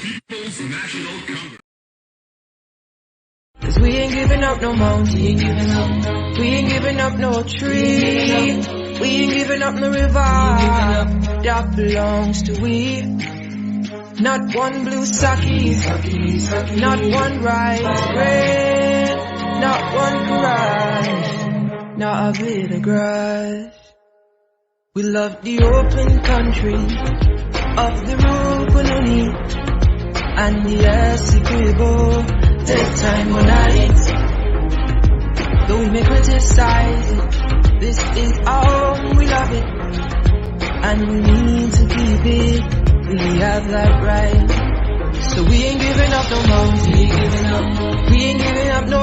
People's National Congress. Cause we ain't giving up no mountain, we ain't giving up no tree, we ain't giving up no river that belongs to we. Not one blue sake, not one rice bread, not one cry, not a bit of grass. We love the open country of the Rupununi and the Essequibo. Take time on night, though we may criticize it. This is our home, we love it, and we need to keep it. We have that right, so we ain't giving up no more. We ain't giving up no.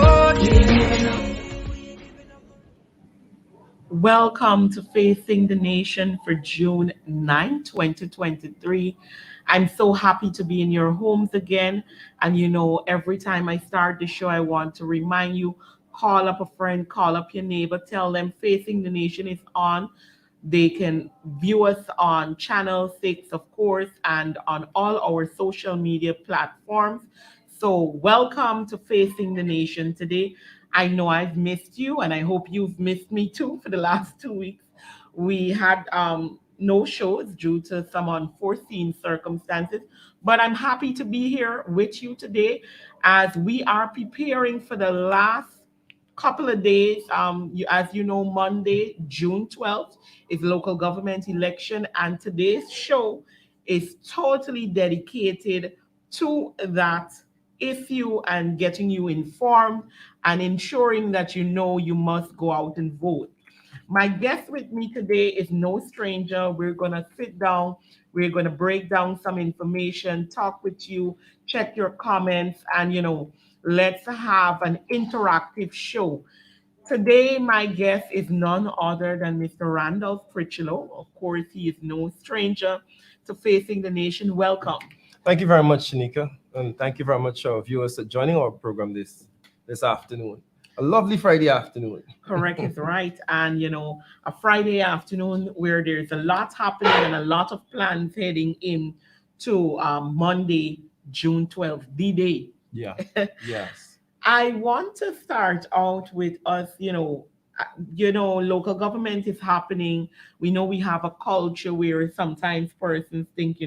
Welcome to Facing the Nation for June 9, 2023. I'm so happy to be in your homes again. And you know, every time I start the show, I want to remind you, call up a friend, call up your neighbor, tell them Facing the Nation is on. They can view us on Channel 6, of course, and on all our social media platforms. So welcome to Facing the Nation today. I know I've missed you, and I hope you've missed me too for the last 2 weeks. We had no shows due to some unforeseen circumstances, but I'm happy to be here with you today as we are preparing for the last couple of days. As you know, Monday, June 12th, is local government election, and today's show is totally dedicated to that issue and getting you informed and ensuring that you know you must go out and vote. My guest with me today is no stranger. We're going to sit down, we're going to break down some information, talk with you, check your comments, and let's have an interactive show. Today, my guest is none other than Mr. Randolph Critchlow. Of course, he is no stranger to Facing the Nation. Welcome. Thank you very much, Shanika, and thank you very much, our viewers, for joining our program this afternoon. A lovely Friday afternoon. Correct is right. And, a Friday afternoon where there's a lot happening and a lot of plans heading in to Monday, June 12th, D-Day. Yeah, yes. I want to start out with us, local government is happening. We know we have a culture where sometimes persons think,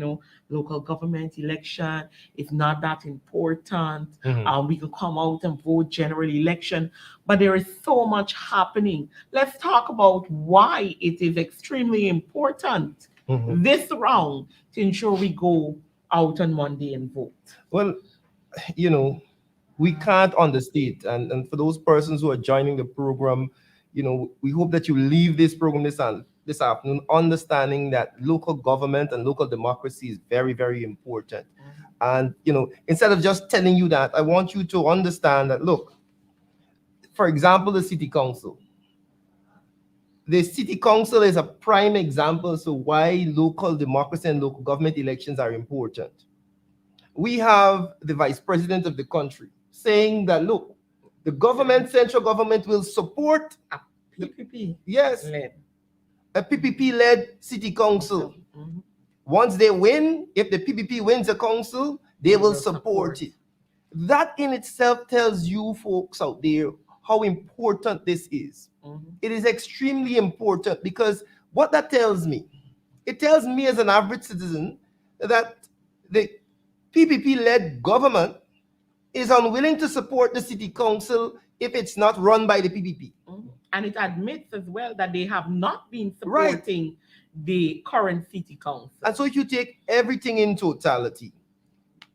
local government election is not that important. We can come out and vote general election, but there is so much happening. Let's talk about why it is extremely important this round to ensure we go out on Monday and vote. Well, we can't understate, and for those persons who are joining the program, we hope that you leave this program this afternoon understanding that local government and local democracy is very, very important. And, instead of just telling you that, I want you to understand that, look, for example, the city council. The city council is a prime example as to why local democracy and local government elections are important. We have the vice president of the country saying that, look, the government, central government will support a PPP. Yes, a PPP-led city council. Once they win, if the PPP wins a council, they will support it. That in itself tells you folks out there how important this is. It is extremely important because what that tells me, it tells me as an average citizen that the PPP-led government is unwilling to support the city council if it's not run by the PPP. And it admits as well that they have not been supporting the current city council. And so if you take everything in totality,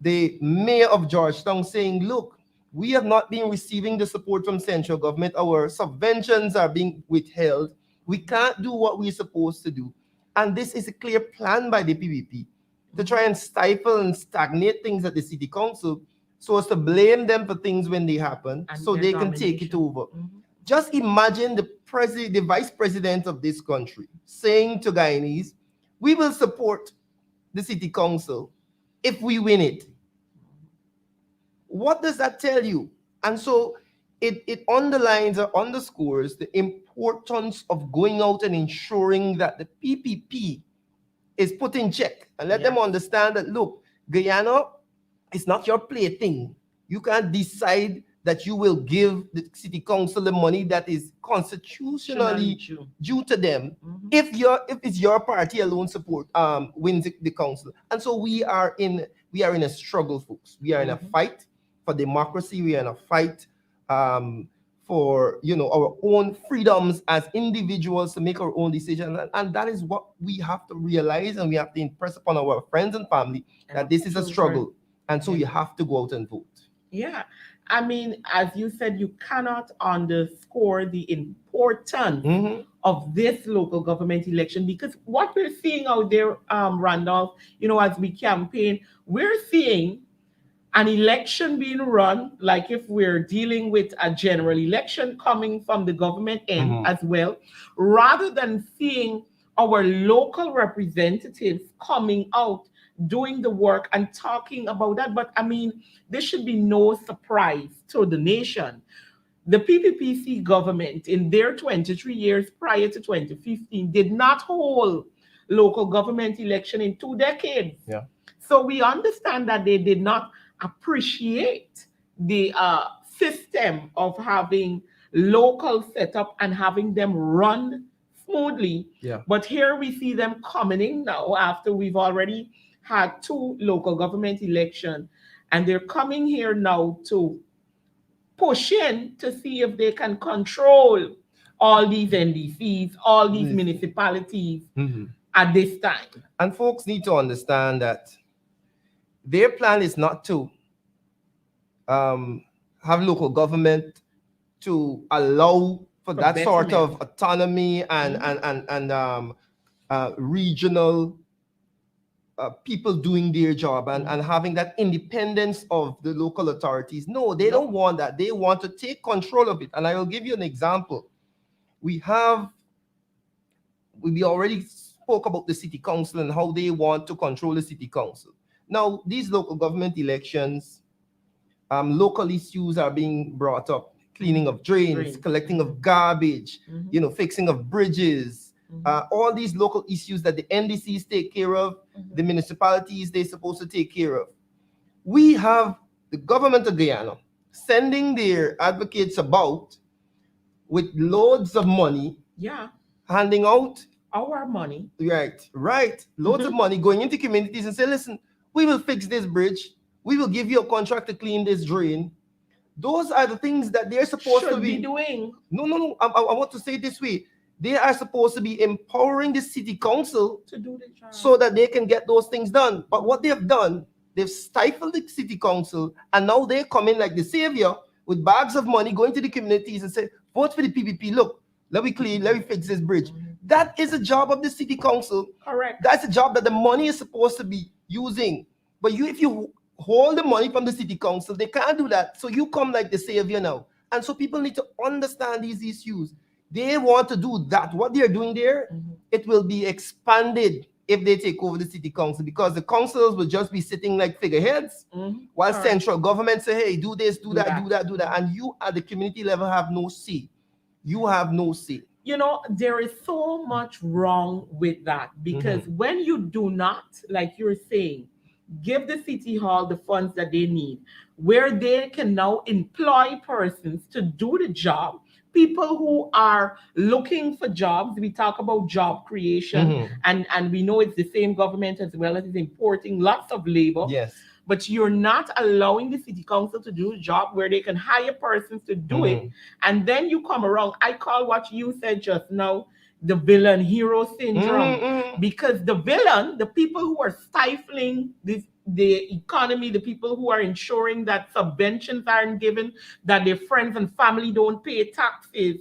the mayor of Georgetown saying, look, we have not been receiving the support from central government. Our subventions are being withheld. We can't do what we're supposed to do. And this is a clear plan by the PPP to try and stifle and stagnate things at the city council so as to blame them for things when they happen and so they can take it over. Just imagine the vice president of this country saying to Guyanese, we will support the city council if we win it. What does that tell you? And so it underlines or underscores the importance of going out and ensuring that the PPP is put in check and let them understand that, look, Guyana It's not your plaything. You can't decide that you will give the city council the money that is constitutionally due to them if it's your party alone support wins the council. And so we are in a struggle, folks. We are in a fight for democracy. We are in a fight for our own freedoms as individuals to make our own decisions, and that is what we have to realize, and we have to impress upon our friends and family that this is a struggle, and so you have to go out and vote. Yeah. I mean, as you said, you cannot underscore the importance of this local government election, because what we're seeing out there, Randolph, as we campaign, we're seeing an election being run like if we're dealing with a general election coming from the government end as well, rather than seeing our local representatives coming out doing the work and talking about that. But I mean, there should be no surprise to the nation. The PPPC government in their 23 years prior to 2015 did not hold local government election in 2 decades. Yeah. So we understand that they did not appreciate the system of having local setup and having them run smoothly. Yeah. But here we see them coming in now after we've already had 2 local government elections, and they're coming here now to push in to see if they can control all these NDCs, all these municipalities at this time. And folks need to understand that their plan is not to have local government to allow for that sort of autonomy and regional people doing their job and having that independence of the local authorities. No, they don't want that. They want to take control of it. And I will give you an example. We already spoke about the city council and how they want to control the city council. Now, these local government elections, local issues are being brought up. Cleaning of drains, collecting of garbage, fixing of bridges, all these local issues that the NDCs take care of, the municipalities they're supposed to take care of. We have the government of Guyana sending their advocates about with loads of money, handing out our money. Right. Loads of money going into communities and say, listen, we will fix this bridge. We will give you a contract to clean this drain. Those are the things that they're supposed to be doing. No. I want to say it this way. They are supposed to be empowering the city council to do the job so that they can get those things done. But what they have done, they've stifled the city council, and now they come in like the savior with bags of money going to the communities and say, vote for the PPP. Look, let me clean, let me fix this bridge. That is a job of the city council. Correct. That's a job that the money is supposed to be using. But if you hold the money from the city council, they can't do that. So you come like the savior now. And so people need to understand these issues. They want to do that. What they're doing there, it will be expanded if they take over the city council, because the councils will just be sitting like figureheads while central government say, hey, do this, do that. And you at the community level have no say. You have no say. There is so much wrong with that, because when you do not, like you're saying, give the city hall the funds that they need, where they can now employ persons to do the job, people who are looking for jobs. We talk about job creation, and we know it's the same government as well as is importing lots of labor. Yes. But you're not allowing the city council to do a job where they can hire persons to do it. And then you come around. I call what you said just now the villain hero syndrome, because the villain, the people who are stifling the economy, the people who are ensuring that subventions aren't given, that their friends and family don't pay taxes,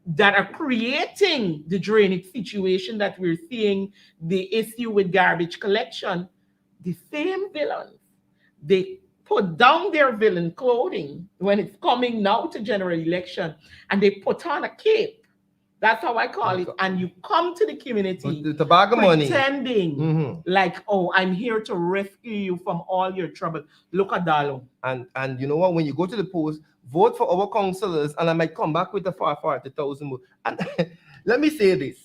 that are creating the drainage situation that we're seeing, the issue with garbage collection, the same villains, they put down their villain clothing when it's coming now to general election, and they put on a cape. That's how I call it. And you come to the community with the bag of money, pretending like, oh, I'm here to rescue you from all your trouble. Look at Dalo. And you know what? When you go to the polls, vote for our councillors, and I might come back with a 40,000 more. And let me say this.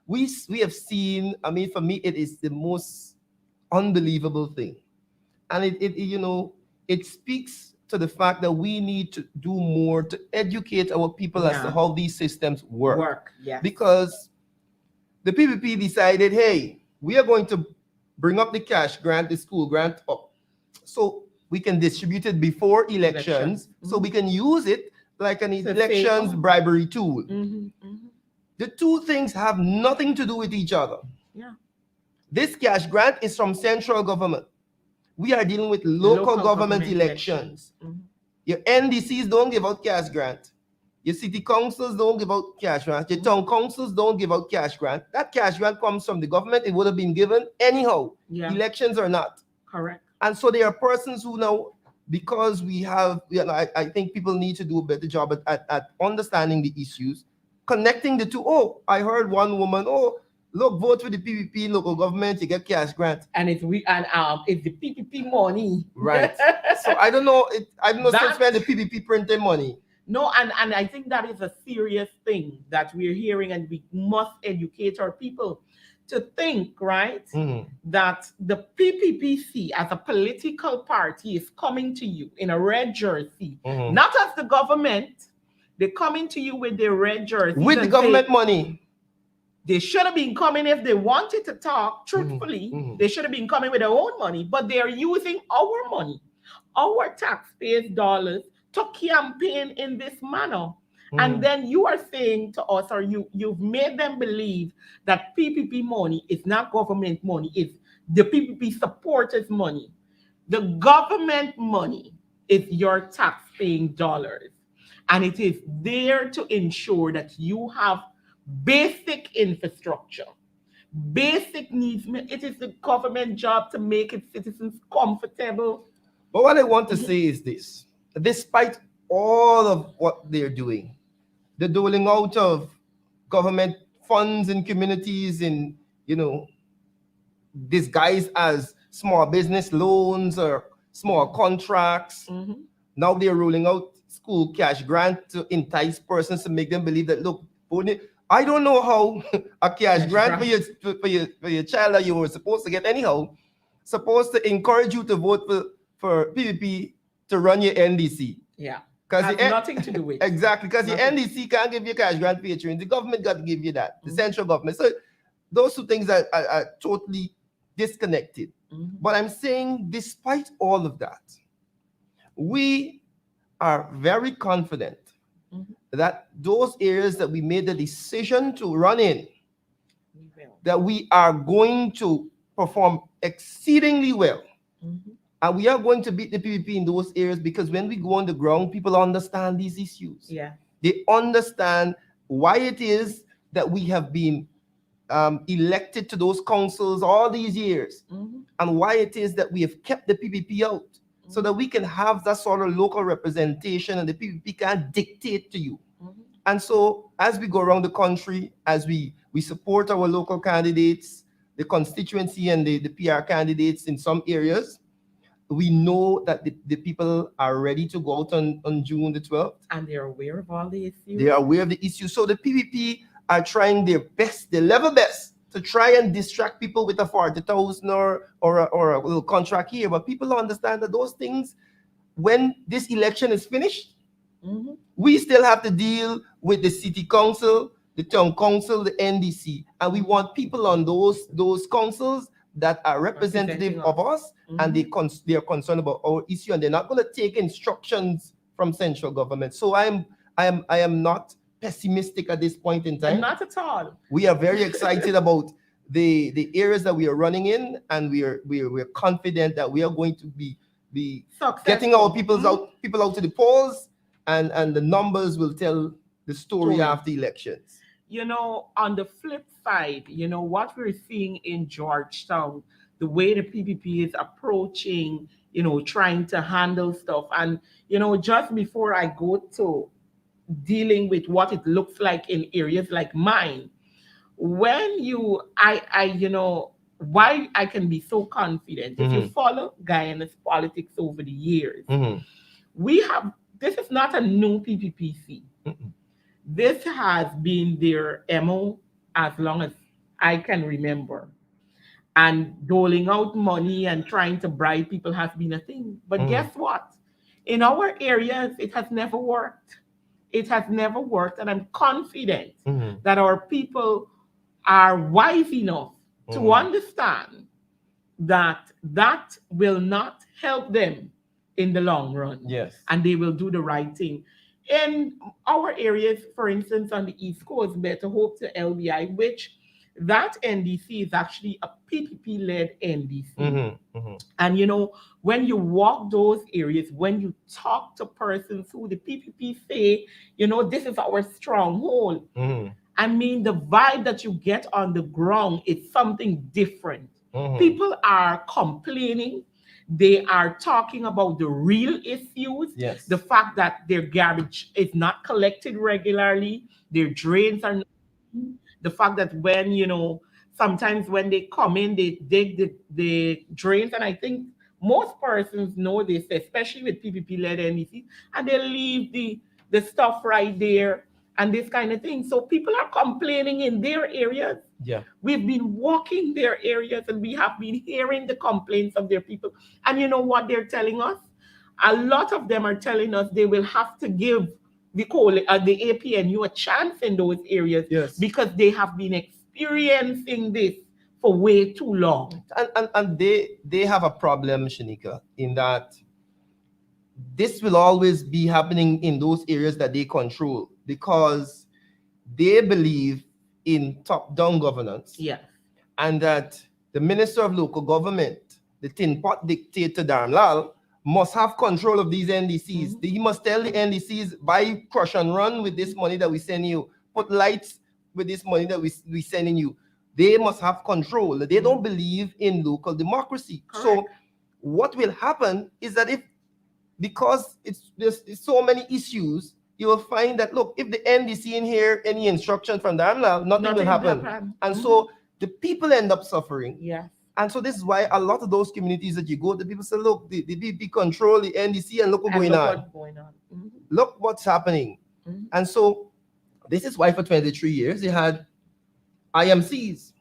We have seen, I mean, for me, it is the most unbelievable thing. and it speaks to the fact that we need to do more to educate our people as to Yeah. how these systems work. Yeah. Because the PPP decided, hey, we are going to bring up the cash grant, the school grant up, so we can distribute it before elections, so we can use it like an To elections favor. bribery tool. Mhm, mhm. The two things have nothing to do with each other. Yeah. This cash grant is from central government. We are dealing with local government elections. Mhm. Your NDCs don't give out cash grant. Your city councils don't give out cash grant. Your town councils don't give out cash grant. That cash grant comes from the government. It would have been given anyhow, Yeah. elections or not. Correct. And so there are persons who now, because I think people need to do a better job at understanding the issues, connecting the two. Oh, I heard one woman, oh, look, vote for the PPP local government, you get cash grant. And it's the PPP money. Right. So I don't know. I don't know That- to spend the PPP printing money. No, and I think that is a serious thing that we're hearing, and we must educate our people to think, right, that the PPPC as a political party is coming to you in a red jersey, not as the government. They're coming to you with their red jersey. With the government money. They should have been coming if they wanted to talk truthfully. They should have been coming with their own money, but they are using our money, our taxpayers' dollars, to campaign in this manner. And then you are saying to us, or you've made them believe that PPP money is not government money, it's the PPP supporters' money. The government money is your tax-paying dollars, and it is there to ensure that you have basic infrastructure, basic needs. It is the government job to make its citizens comfortable. But what I want to say is this: despite all of what they're doing, the doling out of government funds in communities in, disguised as small business loans or small contracts. Now they're rolling out school cash grant to entice persons to make them believe that, look, I don't know how a cash grant for your child that you were supposed to get anyhow, supposed to encourage you to vote for PPP to run your NDC. Yeah. Because nothing to do with it. Exactly, because the NDC can't give you cash grant for your children. The government got to give you that, the central government. So those two things are totally disconnected. But I'm saying, despite all of that, we are very confident that those areas that we made the decision to run in, that we are going to perform exceedingly well. And we are going to beat the PPP in those areas, because when we go on the ground, people understand these issues. Yeah. They understand why it is that we have been elected to those councils all these years, and why it is that we have kept the PPP out, so that we can have that sort of local representation, and the PPP can't dictate to you. And so as we go around the country, as we support our local candidates, the constituency and the PR candidates in some areas, we know that the people are ready to go out on June the 12th. And they're aware of all the issues. They are aware of the issues. So the PPP are trying their best, their level best, to try and distract people with a 40,000 or a little contract here. But people understand that those things, when this election is finished, we still have to deal with the city council, the town council, the NDC. And we want people on those councils that are representative of us, and they are concerned about our issue, and they're not going to take instructions from central government. So I am not pessimistic at this point in time. Not at all. We are very excited about the areas that we are running in, and we're confident that we are going to be Successful. getting our people out to the polls, and the numbers will tell the story after elections. On the flip side, what we're seeing in Georgetown, the way the PPP is approaching, trying to handle stuff. And, just before I go to dealing with what it looks like in areas like mine, when why I can be so confident, if you follow Guyana's politics over the years, this is not a new PPPC. This has been their MO as long as I can remember. and doling out money and trying to bribe people has been a thing. But guess what? In our areas, it has never worked. It has never worked. And I'm confident that our people are wise enough to understand that that will not help them in the long run. Yes. And they will do the right thing. In our areas, for instance, on the East Coast, Better Hope to LBI, which that NDC is actually a PPP-led NDC. And you know, when you walk those areas, when you talk to persons who the PPP say, you know, this is our stronghold. I mean, the vibe that you get on the ground is something different. People are complaining. They are talking about the real issues. Yes. The fact that their garbage is not collected regularly, their drains are not. The fact that when, you know, sometimes when they come in, they dig the drains. And I think most persons know this, especially with PPP-led NDC, and they leave the stuff right there and this kind of thing. So people are complaining in their areas. Yeah. We've been walking their areas and we have been hearing the complaints of their people. And you know what they're telling us? A lot of them are telling us they will have to give the APNU a chance in those areas. Yes. Because they have been experiencing this for way too long. And they have a problem, Shanika, in that this will always be happening in those areas that they control because they believe in top-down governance. Yeah. And that the Minister of Local Government, the tin pot dictator Darmlal, must have control of these NDCs. He must tell the NDCs, buy, crush and run with this money that we send you. Put lights with this money that we sending you. They must have control. They don't believe in local democracy. Correct. So what will happen is that because there's so many issues, you will find that, look, if the NDC in here, any instruction from Darmlal, nothing will happen. And so the people end up suffering. Yeah. And so this is why a lot of those communities that you go, the people say, look, the BP control the NDC and look what's going on. Look what's happening. And so this is why for 23 years they had IMCs.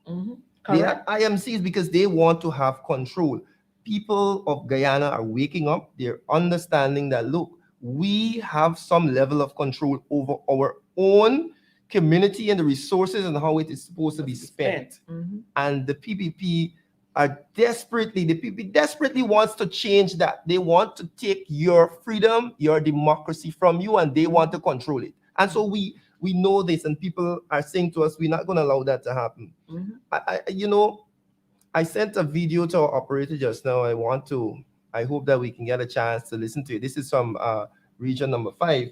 They had IMCs because they want to have control. People of Guyana are waking up. They're understanding that, look, we have some level of control over our own community and the resources and how it is supposed to be spent. And the PPP desperately wants to change that. They want to take your freedom, your democracy from you, and they want to control it. And so we know this, and people are saying to us, we're not going to allow that to happen. I sent a video to our operator just now. I hope that we can get a chance to listen to it. This is from region number 5.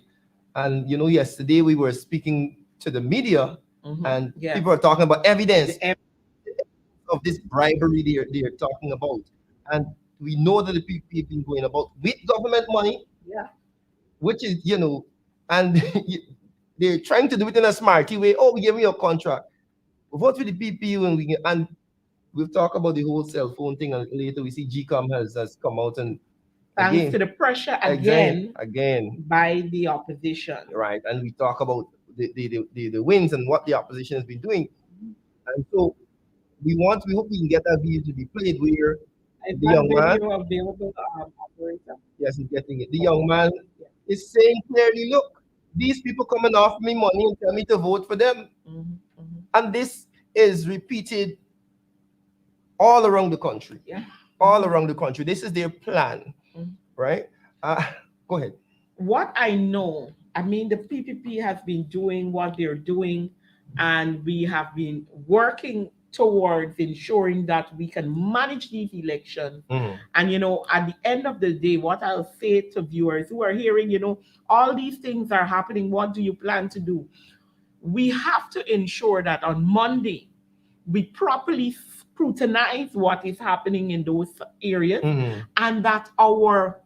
And, yesterday we were speaking to the media and people are talking about evidence of this bribery they're talking about. And we know that the people have been going about with government money, which is, and they're trying to do it in a smarty way. Oh, we give you a contract. Vote with the PP when we get, and we'll talk about the whole cell phone thing, and later we see GCOM has come out and thanks to the pressure again by the opposition. Right, and we talk about the wins and what the opposition has been doing. And so we hope we can get that video to be played where is the young man available, operator? Yes, he's getting it. The young man is saying clearly, look, these people come and offer me money and tell me to vote for them. And this is repeated all around the country. All around the country. This is their plan, right? Go ahead. What I know, I mean, the PPP has been doing what they're doing, and we have been working towards ensuring that we can manage these elections. And, at the end of the day, what I'll say to viewers who are hearing, all these things are happening, what do you plan to do? We have to ensure that on Monday, we properly scrutinize what is happening in those areas, and that our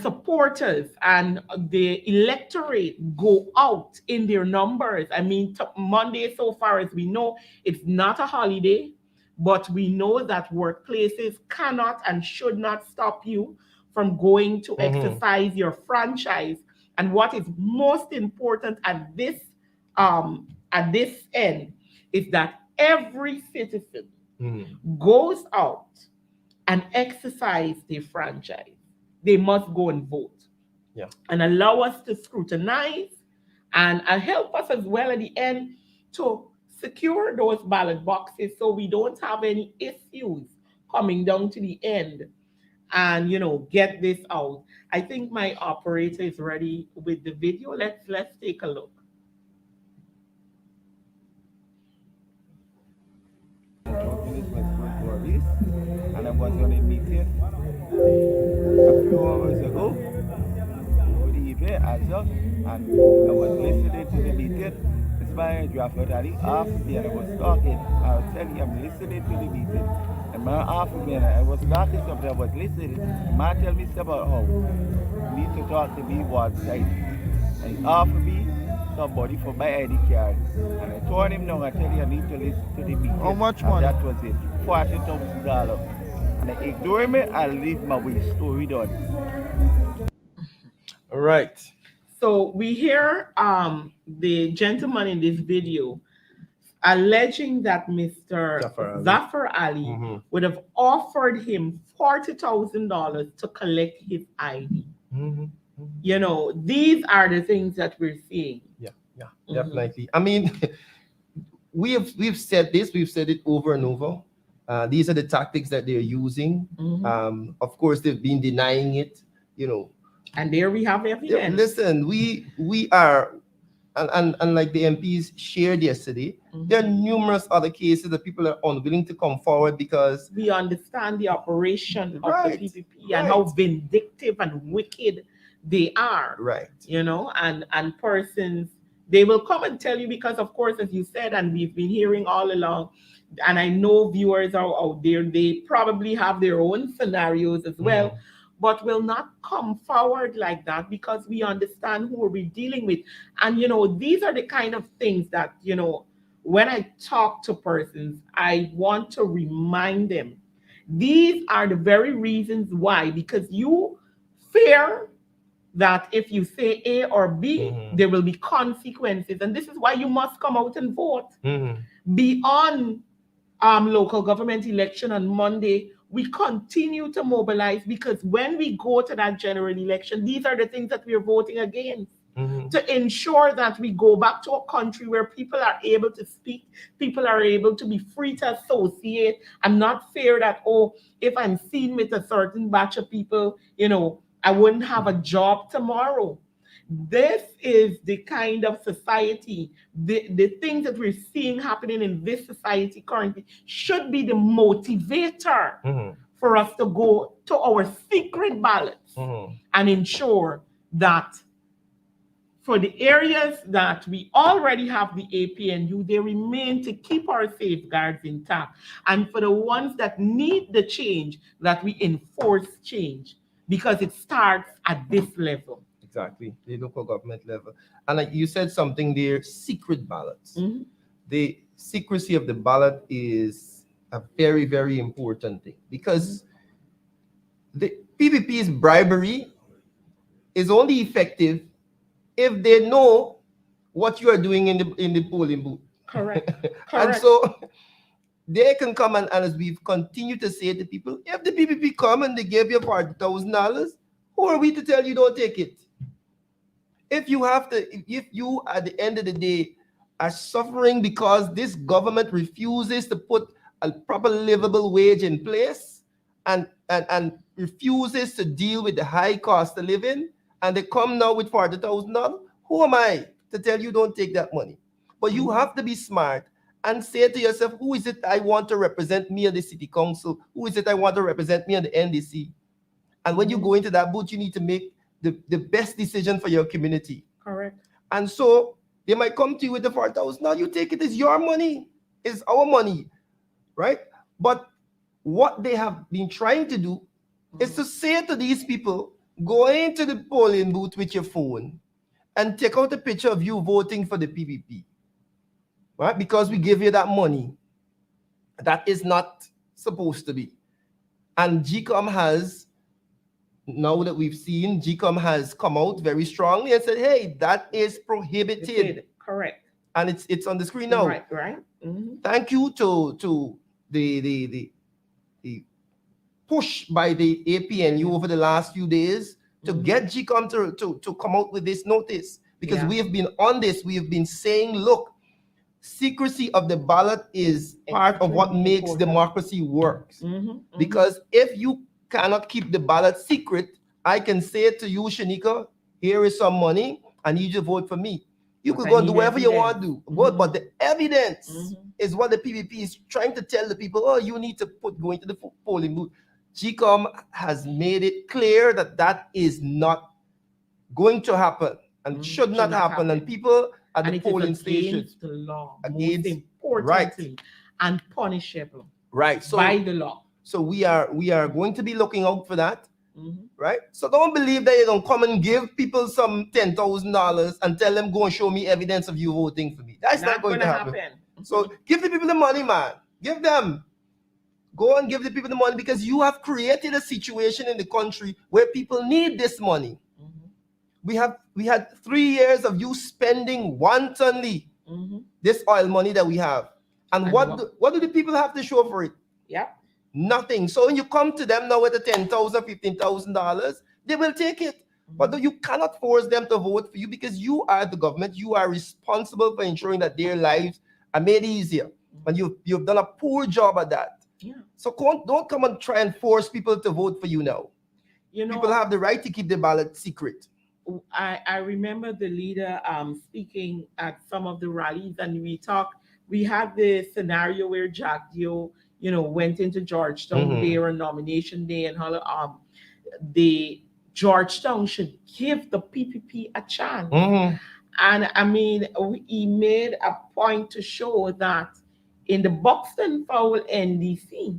supporters and the electorate go out in their numbers. I mean, Monday, so far as we know, it's not a holiday, but we know that workplaces cannot and should not stop you from going to exercise your franchise. And what is most important at this end is that every citizen goes out and exercise their franchise, they must go and vote. Yeah. And allow us to scrutinize and help us as well at the end to secure those ballot boxes so we don't have any issues coming down to the end and get this out. I think my operator is ready with the video. Let's take a look. And I was on a meeting a few hours ago with the evening as well, and I was listening to the meeting. It's my draft already half me and I was talking. I was telling you I'm listening to the meeting. And my half me and I was talking something, I was listening. The man tell me stuff about how you need to talk to me one side. And half me somebody for my ID card. And I told him no, I tell you I need to listen to the meeting. How much and money? that was it. $40,000. And I ignore me, I leave my way. Story done. All right. So we hear the gentleman in this video alleging that Mr. Zafar Ali would have offered him $40,000 to collect his ID. These are the things that we're seeing. Yeah, definitely. I mean, we've said this, we've said it over and over. These are the tactics that they're using. Of course, they've been denying it, And there we have evidence. Listen, we are, and like the MPs shared yesterday, there are numerous other cases that people are unwilling to come forward because we understand the operation of the PPP and how vindictive and wicked they are. Right. And persons, they will come and tell you because, of course, as you said, and we've been hearing all along, and I know viewers are out there, they probably have their own scenarios as well. But will not come forward like that because we understand who we're dealing with. And, these are the kind of things that, when I talk to persons, I want to remind them. These are the very reasons why, because you fear that if you say A or B, there will be consequences. And this is why you must come out and vote. Beyond local government election on Monday, we continue to mobilize because when we go to that general election, these are the things that we're voting against to ensure that we go back to a country where people are able to speak, people are able to be free to associate and not fear that, if I'm seen with a certain batch of people, I wouldn't have a job tomorrow. This is the kind of society, the things that we're seeing happening in this society currently should be the motivator for us to go to our secret ballots and ensure that for the areas that we already have the APNU, they remain to keep our safeguards intact. And for the ones that need the change, that we enforce change because it starts at this level. Exactly, the local government level. And like you said something there, secret ballots. The secrecy of the ballot is a very, very important thing because the PPP's bribery is only effective if they know what you are doing in the polling booth. Correct. And so they can come and as we've continued to say to people, if the PPP come and they give you $40,000, who are we to tell you don't take it? If you at the end of the day are suffering because this government refuses to put a proper livable wage in place and refuses to deal with the high cost of living, and they come now with $40,000, who am I to tell you don't take that money? But you have to be smart and say to yourself, who is it I want to represent me at the city council? Who is it I want to represent me on the NDC? And when you go into that booth, you need to make the best decision for your community. Correct. And so they might come to you with the $4,000. Now you take it, it's your money, it's our money, right? But what they have been trying to do is to say to these people, go into the polling booth with your phone and take out a picture of you voting for the PPP, right? Because we give you that money. That is not supposed to be. And GCOM has, now that we've seen, GCOM has come out very strongly and said, hey, that is prohibited. Correct. And it's on the screen now. Right. Thank you to the push by the APNU over the last few days to get GCOM to come out with this notice, because we have been on this. We have been saying, look, secrecy of the ballot is part of what makes democracy works. Because if you cannot keep the ballot secret, I can say to you, Shanika, here is some money. I need you to vote for me. You could go and do whatever you want to do. But the evidence is what the PPP is trying to tell the people. Oh, you need to go into the polling booth. GCOM has made it clear that that is not going to happen and should not happen. And people at the polling stations, the law, against, most importantly, and punishable so by the law. So we are going to be looking out for that. Right? So don't believe that you're going to come and give people some $10,000 and tell them, go and show me evidence of you voting for me. That's not going to happen. So give the people the money, man. Give them. Go and give the people the money, because you have created a situation in the country where people need this money. We had 3 years of you spending wantonly this oil money that we have. And what do the people have to show for it? Nothing. So when you come to them now with the $10,000, $15,000, they will take it. But you cannot force them to vote for you, because you are the government. You are responsible for ensuring that their lives are made easier. And you've done a poor job at that. So don't come and try and force people to vote for you now. People have the right to keep the ballot secret. I remember the leader speaking at some of the rallies, and we had the scenario where Jack Dio, went into Georgetown there on nomination day, and how the Georgetown should give the PPP a chance. And I mean, he made a point to show that in the Buxton Powell NDC,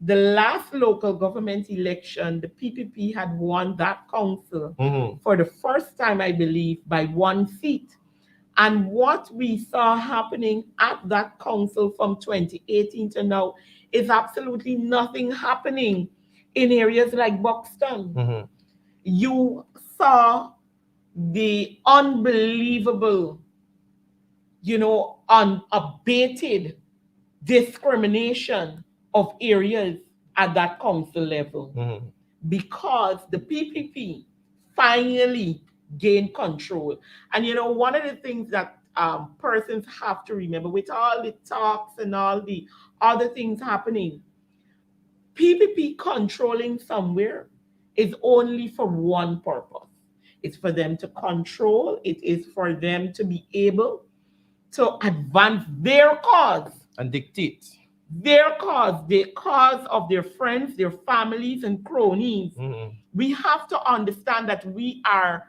the last local government election, the PPP had won that council for the first time, I believe, by 1 seat. And what we saw happening at that council from 2018 to now is absolutely nothing happening in areas like Buxton. You saw the unbelievable, unabated discrimination of areas at that council level, because the PPP finally gained control. And one of the things that persons have to remember, with all the talks and all the other things happening, PPP controlling somewhere is only for one purpose. It's for them to control. It is for them to be able to advance their cause. And dictate. Their cause, the cause of their friends, their families, and cronies. We have to understand that we are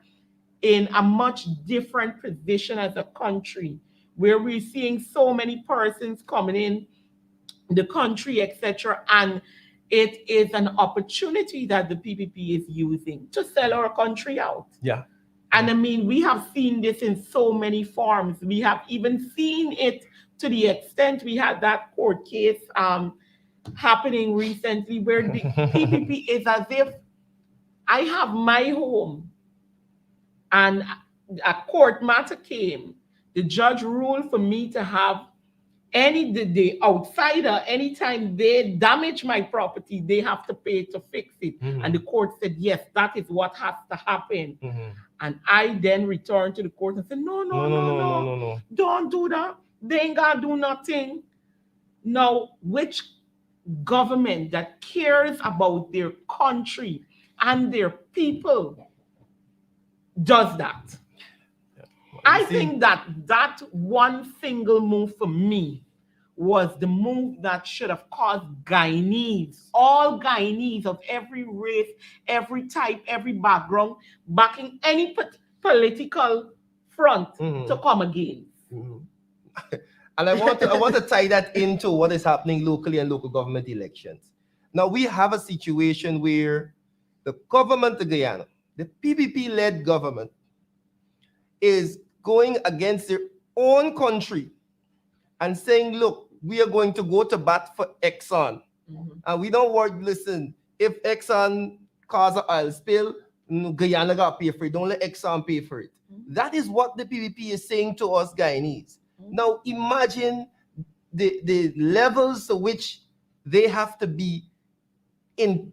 in a much different position as a country, where we're seeing so many persons coming in the country, etc. And it is an opportunity that the PPP is using to sell our country out. And I mean, we have seen this in so many forms. We have even seen it to the extent we had that court case happening recently, where the PPP is as if I have my home and a court matter came. The judge ruled for me to have the outsider, anytime they damage my property, they have to pay to fix it. And the court said, yes, that is what has to happen. And I then returned to the court and said, no, don't do that. They ain't gonna do nothing. Now, which government that cares about their country and their people does that? I think that one single move for me was the move that should have caused Guyanese, all Guyanese of every race, every type, every background, backing any political front to come again. And I want to tie that into what is happening locally and local government elections. Now we have a situation where the government of Guyana, the PPP-led government, is going against their own country and saying, look, we are going to go to bat for Exxon. And we don't want, listen, if Exxon cause an oil spill, Guyana got to pay for it. Don't let Exxon pay for it. That is what the PPP is saying to us Guyanese. Now imagine the levels to which they have to be in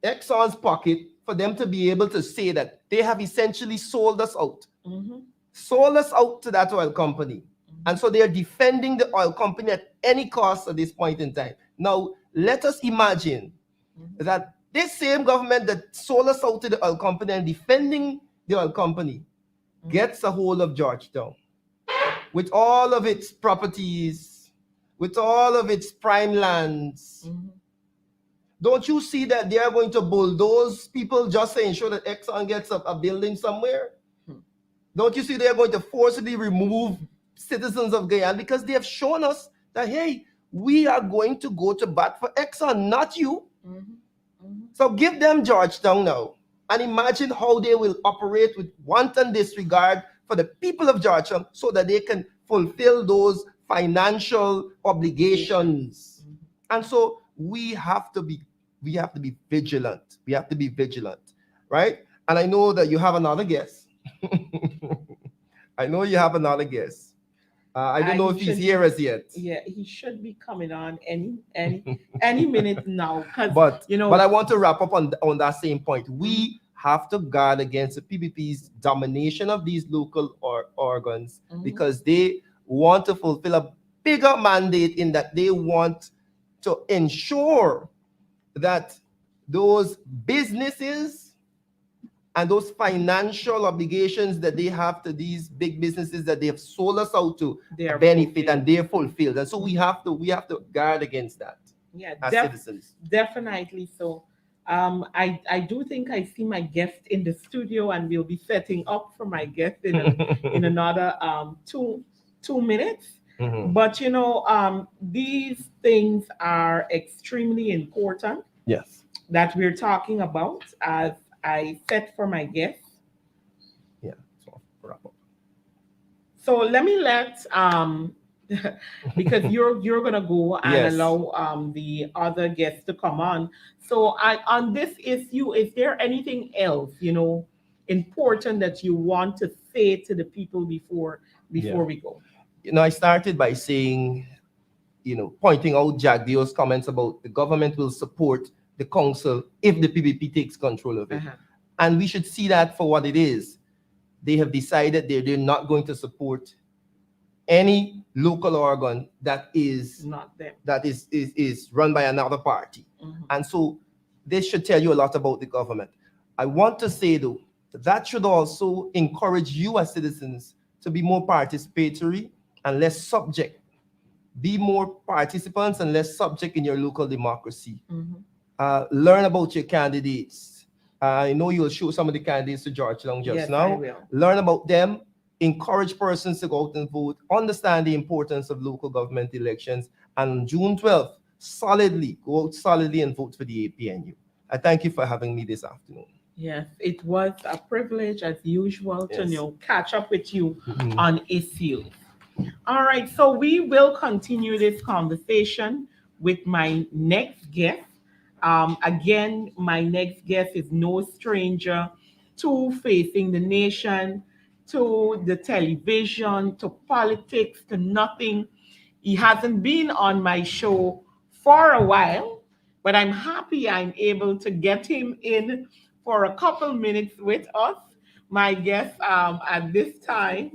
Exxon's pocket for them to be able to say that they have essentially sold us out. Sold us out to that oil company. And so they are defending the oil company at any cost at this point in time. Now, let us imagine that this same government that sold us out to the oil company and defending the oil company gets a hold of Georgetown with all of its properties, with all of its prime lands. Don't you see that they are going to bulldoze people just to ensure that Exxon gets a building somewhere? Don't you see they are going to forcibly remove citizens of Guyana because they have shown us that, hey, we are going to go to bat for Exxon, not you. So give them Georgetown now and imagine how they will operate with wanton disregard for the people of Georgetown so that they can fulfill those financial obligations. And so we have to be vigilant. We have to be vigilant, right? And I know that you have another guest. I know you have another guest. I don't know if he's here as yet. Yeah, he should be coming on any minute now. But I want to wrap up on that same point. We have to guard against the PPP's domination of these local organs because they want to fulfill a bigger mandate in that they want to ensure that those businesses and those financial obligations that they have to these big businesses that they have sold us out to benefit and they're fulfilled. And so we have to guard against that. Yeah, as citizens. Definitely so. I do think I see my guest in the studio, and we'll be setting up for my guest in another 2 minutes. But these things are extremely important. Yes. That we're talking about as I set for my guest. Yeah. So wrap up. So let me because you're gonna go and allow the other guests to come on. So on this issue, is there anything else important that you want to say to the people before we go? I started by saying, pointing out Jack Dio's comments about the government will support the council if the PPP takes control of it. And we should see that for what it is. They have decided they're not going to support any local organ that is not them, that is run by another party. And so this should tell you a lot about the government. I want to say, though, that should also encourage you as citizens to be more participatory and less subject. Be more participants and less subject in your local democracy. Learn about your candidates. I know you'll show some of the candidates to Georgetown just now. I will. Learn about them. Encourage persons to go out and vote. Understand the importance of local government elections. And on June 12th, go out solidly and vote for the APNU. I thank you for having me this afternoon. Yes, it was a privilege as usual to catch up with you on issues. All right, so we will continue this conversation with my next guest. Again, my next guest is no stranger to Facing the Nation, to the television, to politics, to nothing. He hasn't been on my show for a while, but I'm happy I'm able to get him in for a couple minutes with us. My guest at this time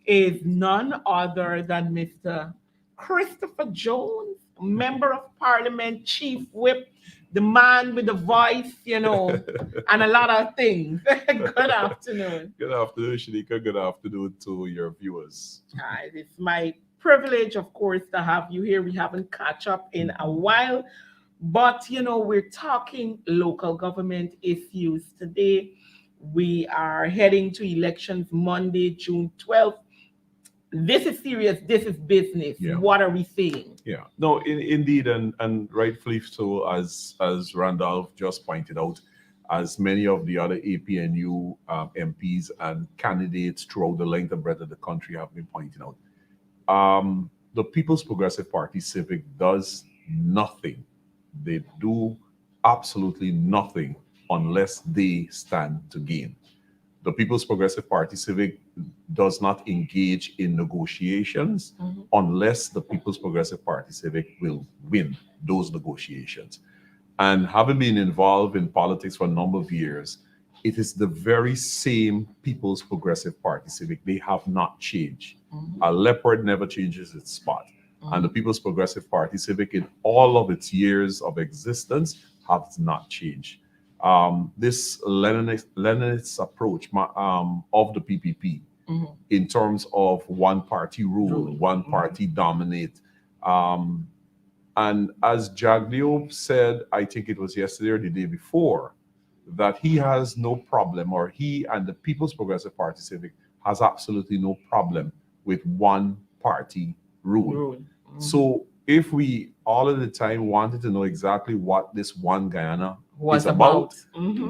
is none other than Mr. Christopher Jones, Member of Parliament, Chief Whip, the man with the voice, and a lot of things. Good afternoon. Good afternoon, Shanika. Good afternoon to your viewers. It's my privilege, of course, to have you here. We haven't caught up in a while, but, we're talking local government issues today. We are heading to elections Monday, June 12th. This is serious. This is business. Yeah. What are we seeing? Yeah, no, indeed, and rightfully so, as Randolph just pointed out, as many of the other APNU MPs and candidates throughout the length and breadth of the country have been pointing out. The People's Progressive Party Civic does nothing. They do absolutely nothing unless they stand to gain. The People's Progressive Party Civic does not engage in negotiations unless the People's Progressive Party Civic will win those negotiations. And having been involved in politics for a number of years, it is the very same People's Progressive Party Civic. They have not changed. A leopard never changes its spot. And the People's Progressive Party Civic, in all of its years of existence, has not changed. This Leninist approach of the PPP in terms of one party rule, one party dominate. And as Jagdeo said, I think it was yesterday or the day before, that he has no problem, or he and the People's Progressive Party Civic has absolutely no problem with one party rule. So if we all of the time wanted to know exactly what this one Guyana is about,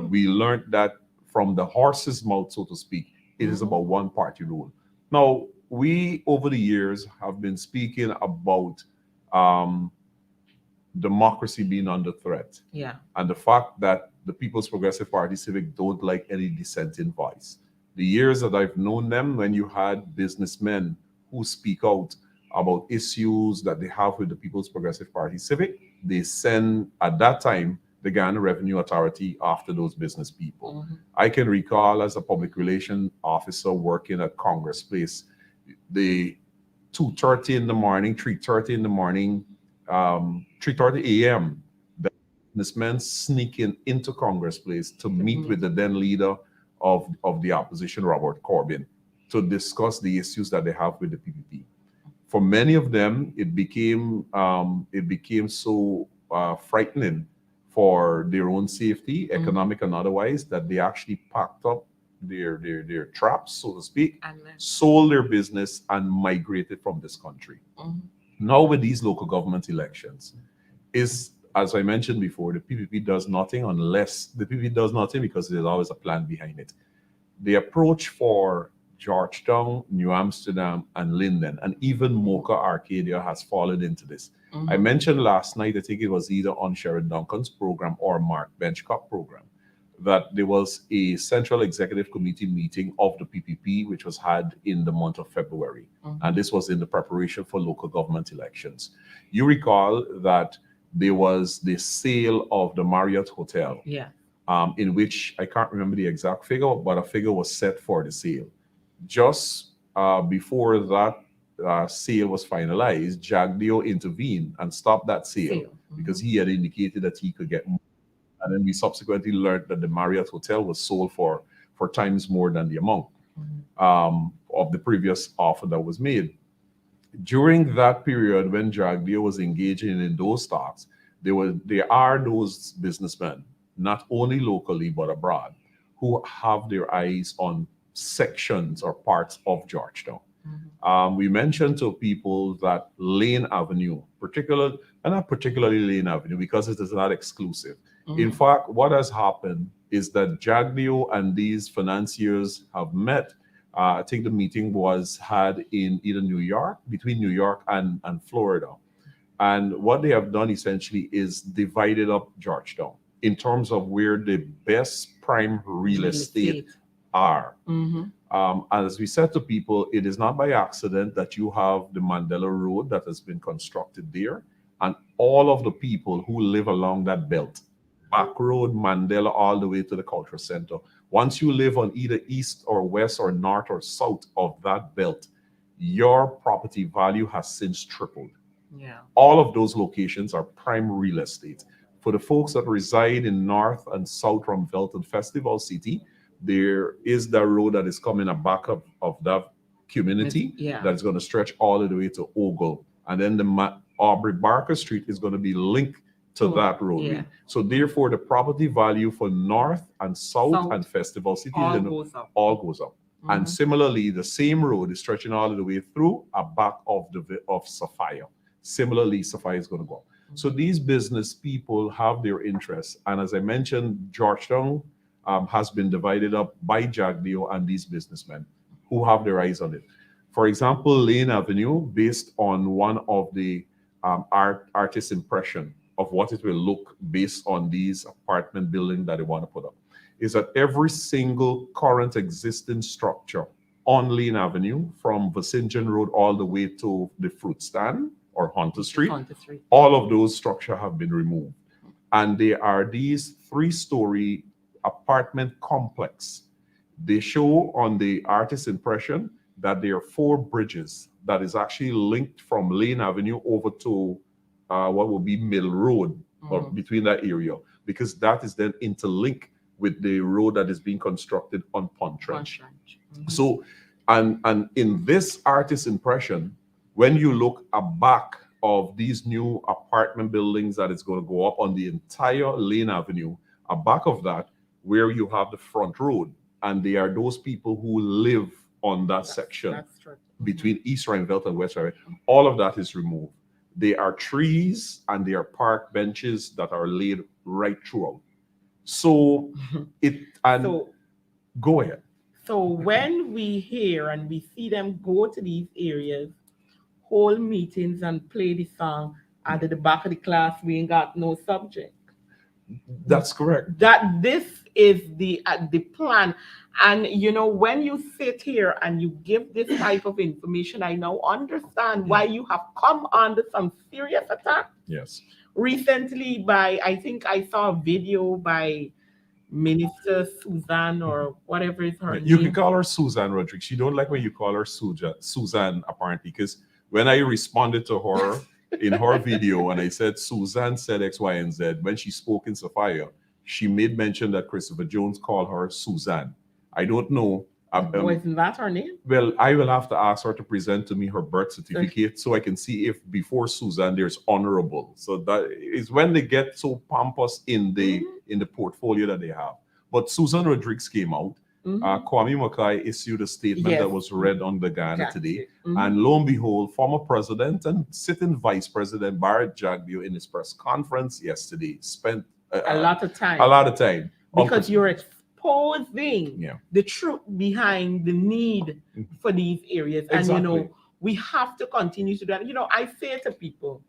we learned that from the horse's mouth, so to speak, it is about one party rule. Now, we over the years have been speaking about democracy being under threat. Yeah. And the fact that the People's Progressive Party Civic don't like any dissenting voice. The years that I've known them, when you had businessmen who speak out about issues that they have with the People's Progressive Party Civic, they send, at that time, the Ghana Revenue Authority after those business people. I can recall as a public relation officer working at Congress Place, the 2:30 in the morning, 3:30 in the morning, 3:30 a.m., the businessmen sneaking into Congress Place to meet with the then leader of the opposition, Robert Corbyn, to discuss the issues that they have with the PPP. For many of them, it became so frightening for their own safety, economic and otherwise, that they actually packed up their traps, so to speak, sold their business and migrated from this country. Now with these local government elections, is, as I mentioned before, the PPP does nothing unless the PPP does nothing because there's always a plan behind it. The approach for Georgetown, New Amsterdam, and Linden, and even Mocha Arcadia has fallen into this. I mentioned last night, I think it was either on Sharon Duncan's program or Mark Benchcock program, that there was a Central Executive Committee meeting of the PPP, which was had in the month of February. And this was in the preparation for local government elections. You recall that there was the sale of the Marriott Hotel, in which I can't remember the exact figure, but a figure was set for the sale. Just before that sale was finalized, Jagdeo intervened and stopped that sale because he had indicated that he could get more. And then we subsequently learned that the Marriott Hotel was sold for times more than the amount of the previous offer that was made. During that period when Jagdeo was engaging in those talks, there are those businessmen, not only locally but abroad, who have their eyes on sections or parts of Georgetown. We mentioned to people that Lane Avenue, not particularly Lane Avenue because it is not exclusive. In fact, what has happened is that Jagdeo and these financiers have met. I think the meeting was had in either between New York and Florida. And what they have done essentially is divided up Georgetown in terms of where the best prime real estate are. As we said to people, it is not by accident that you have the Mandela Road that has been constructed there, and all of the people who live along that belt, Back Road, Mandela, all the way to the Cultural Center. Once you live on either east or west or north or south of that belt, your property value has since tripled. All of those locations are prime real estate. For the folks that reside in north and south from Velton Festival City, there is the road that is coming a back of that community that's going to stretch all the way to Ogle. And then the Aubrey Barker Street is going to be linked to that road. So therefore, the property value for North and South and Festival City all goes up. And similarly, the same road is stretching all the way through a back of Sapphire. Similarly, Sapphire is going to go up. So these business people have their interests. And as I mentioned, Georgetown has been divided up by Jagdeo and these businessmen who have their eyes on it. For example, Lane Avenue, based on one of the artist's impression of what it will look based on these apartment buildings that they want to put up. is that every single current existing structure on Lane Avenue, from Vicinjon Road all the way to the fruit stand or Hunter Street, On the street. all of those structures have been removed. And they are these 3-story apartment complex. They show on the artist impression that there are 4 bridges that is actually linked from Lane Avenue over to what will be Mill Road, or between that area, because that is then interlinked with the road that is being constructed on Pontrench. So, and in this artist impression, when you look back of these new apartment buildings that is going to go up on the entire Lane Avenue, back of that, where you have the front road, and they are those people who live on that section That's true. between East Rhineveld and West Rhineveld. All of that is removed. There are trees and there are park benches that are laid right throughout. So it, and So, go ahead. so when we hear and we see them go to these areas, hold meetings and play the song, and at the back of the class, we ain't got no subject. That's correct. That this is the plan. And you know, when you sit here and you give this type of information, I now understand why you have come under some serious attack Yes. recently. By, I think I saw a video by Minister Suzanne or whatever is her You name. can call her Suzanne Rodriguez. She don't like when you call her Suzanne, apparently, because when I responded to her in her video and I said Suzanne said X, Y, and Z, when she spoke in Sophia, she made mention that Christopher Jones called her Suzanne. I don't know. Wasn't that her name? Well, I will have to ask her to present to me her birth certificate so I can see if before Suzanne there's honorable. So that is when they get so pompous in the portfolio that they have. But Susan Rodriguez came out. Kwame Mackay issued a statement Yes. that was read on the Ghana Gotcha. today. And lo and behold, former president and sitting vice president Barrett Jagbio in his press conference yesterday spent A lot of time. a lot of time on Because you're exposing Yeah. the truth behind the need for these areas. And you Exactly. know, we have to continue to do that. You know, I say to people,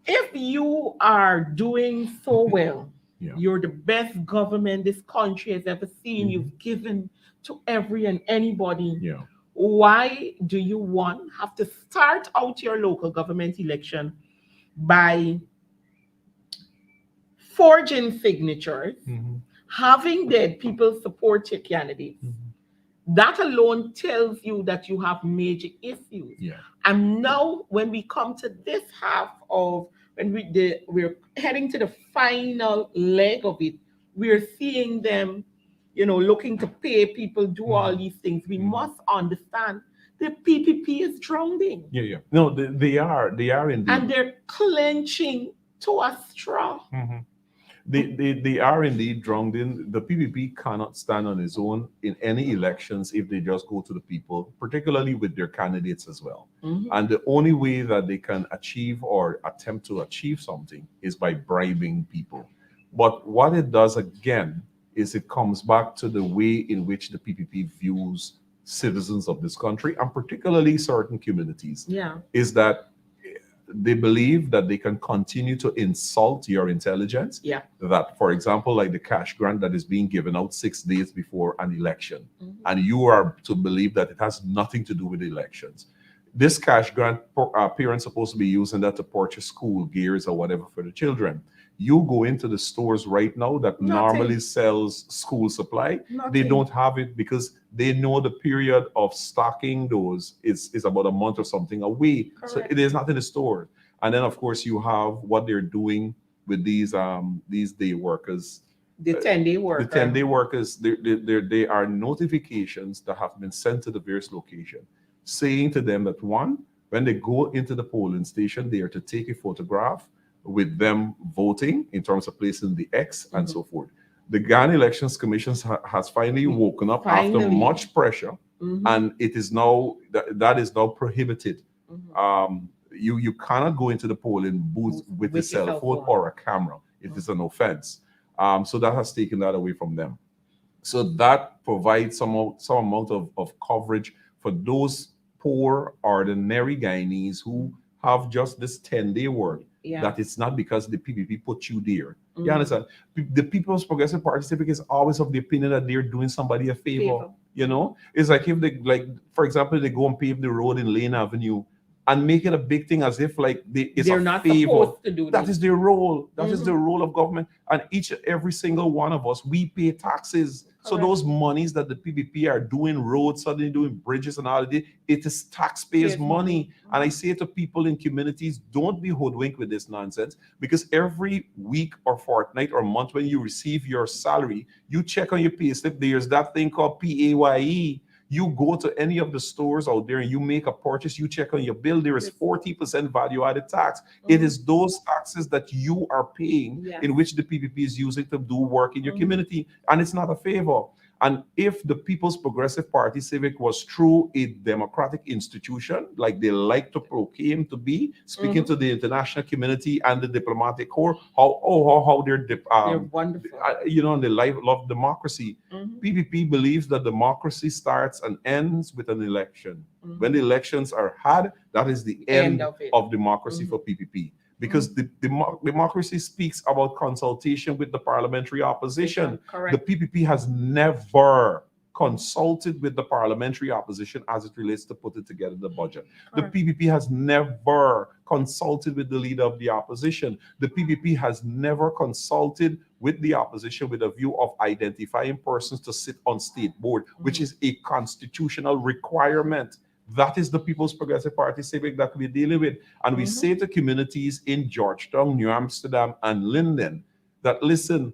if you are doing so well, Yeah. you're the best government this country has ever seen. You've given to every and anybody. Yeah. Why do you have to start out your local government election by forging signatures, having dead people support your candidates? That alone tells you that you have major issues. Yeah. And now, when we come to this half of when we're heading to the final leg of it, we're seeing them, you know, looking to pay people, do all these things. We must understand the PPP is drowning, Yeah, yeah. No, they are indeed. and they're clenching to a straw. They are indeed drowned in. The PPP cannot stand on its own in any elections if they just go to the people, particularly with their candidates as well. And the only way that they can achieve or attempt to achieve something is by bribing people. But what it does again is it comes back to the way in which the PPP views citizens of this country, and particularly certain communities, Yeah. is that they believe that they can continue to insult your intelligence. Yeah. That, for example, like the cash grant that is being given out 6 days before an election, and you are to believe that it has nothing to do with the elections. This cash grant, parents supposed to be using that to purchase school gears or whatever for the children. You go into the stores right now that normally sells school supply, they Nothing. don't have it because they know the period of stocking those is about a month or something away. So Correct. it is not in the store. And then of course you have what they're doing with these day workers. The 10-day work. The 10-day workers, they are notifications that have been sent to the various locations saying to them that one, when they go into the polling station, they are to take a photograph with them voting in terms of placing the X and so forth. The Ghana Elections Commission has finally woken up after Finally. much pressure, and it is now that is now prohibited. You cannot go into the polling booth with a With your cell cell phone phone. or a camera. It is an offense. So that has taken that away from them. So that provides some amount of coverage for those poor, ordinary Guyanese who have just this 10-day work Yeah. that it's not because the PPP put you there. You Mhm. understand? The People's Progressive Party Civic is always of the opinion that they're doing somebody a favor. Favor. You know, it's like if they, like, for example, they go and pave the road in Lane Avenue and make it a big thing as if like it's They're a not favor. supposed to do That is their role. That is Mhm. the role of government. And every single one of us, we pay taxes. So Correct. those monies that the PPP are doing roads, suddenly doing bridges and all of it, it is taxpayers' Yes, money. And I Mhm. say to people in communities, don't be hoodwinked with this nonsense, because every week or fortnight or month when you receive your salary, you check on your pay slip. There's that thing called PAYE. You go to any of the stores out there and you make a purchase, you check on your bill, there is Yes. 40% value added tax. It Mhm. is those taxes that you are paying Yes. in which the PPP is using to do work in your Mhm. community. And it's not a favor. And if the People's Progressive Party Civic was true a democratic institution, like they like to proclaim to be, speaking Mhm. to the international community and the diplomatic corps, how they're They're wonderful. you know, and they love democracy. Mhm. PPP believes that democracy starts and ends with an election. Mhm. When the elections are had, that is the end of it. of democracy Mhm. for PPP. Because the democracy speaks about consultation with the parliamentary opposition. The Correct. PPP has never consulted with the parliamentary opposition as it relates to putting together the budget. Correct. The PPP has never consulted with the leader of the opposition. The PPP has never consulted with the opposition with a view of identifying persons to sit on state board, which is a constitutional requirement. That is the People's Progressive Party Civic that we're dealing with. And we Mhm. say to communities in Georgetown, New Amsterdam, and Linden that, listen,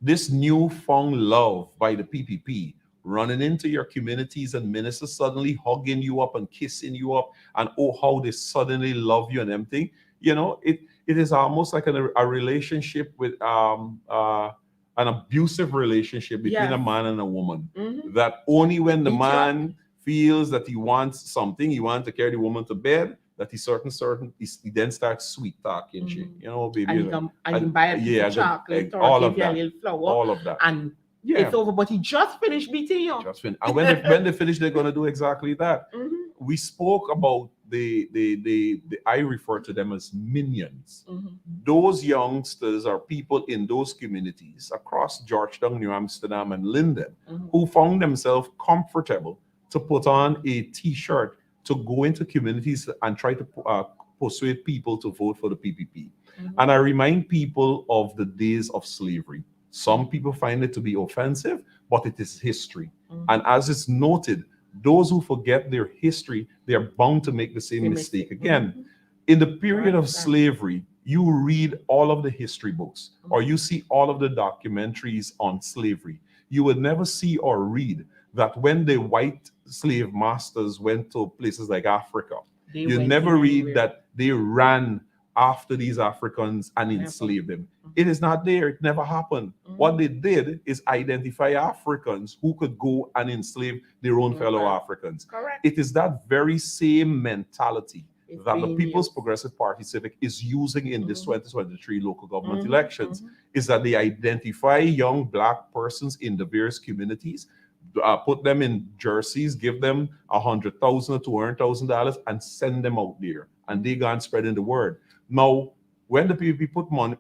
this newfound love by the PPP running into your communities and ministers suddenly hugging you up and kissing you up, and oh, how they suddenly love you and everything. You know, it is almost like a relationship with an abusive relationship between a Yes. man and a woman. Mhm. That only when the Each man feels that he wants something, he wants to carry the woman to bed, that he he then starts sweet talking. She, Mhm. you know, baby, And you you know, can and you buy a piece yeah, of chocolate or all give of you a that. little flower, all of that. and Yeah, it's over. But he just finished beating you. just when, and when they finish, they're gonna do exactly that. Mhm. We spoke about the I refer to them as minions. Mhm. Those youngsters are people in those communities across Georgetown, New Amsterdam, and Linden Mhm. who found themselves comfortable to put on a T-shirt to go into communities and try to persuade people to vote for the PPP. Mhm. And I remind people of the days of slavery. Some people find it to be offensive, but it is history. Mhm. And as it's noted, those who forget their history, they are bound to make the same mistake again. Mhm. In the period of Right. slavery, you read all of the history books or you see all of the documentaries on slavery. You would never see or read that when the white slave masters went to places like Africa, They you went never in read anywhere. that they ran after these Africans and Never. enslaved them. Mhm. It is not there. It never happened. Mhm. What they did is identify Africans who could go and enslave their own fellow Okay. Africans. Correct. It is that very same mentality It's that the being People's used. Progressive Party Civic is using in this Mhm. 2023 local government Mhm. elections, Mhm. is that they identify young Black persons in the various communities, put them in jerseys, give them $100,000 or $200,000 and send them out there. And they go and spreading the word. Now, when the PPP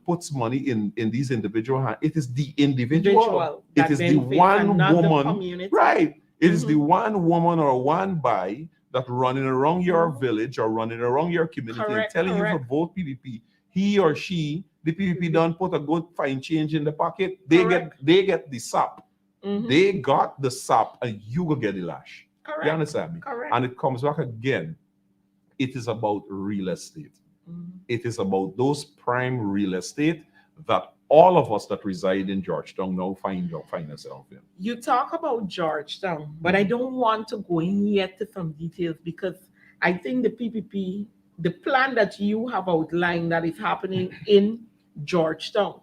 puts money in these individual hands, it is the individual. It that is the benefits one another woman, community. right? It is the Mhm. one woman or one by that running around your Mhm. village or running around your community Correct, and telling you correct. to vote PPP. He or she, the PPP don't put a good fine change in the pocket. They get the sap. Mhm. They got the sap, and you go get the lash. Correct. You understand me? Correct. And it comes back again. It is about real estate. Mhm. It is about those prime real estate that all of us that reside in Georgetown now find ourselves in. You talk about Georgetown, but I don't want to go in yet to some details because I think the PPP, the plan that you have outlined that is happening in Georgetown,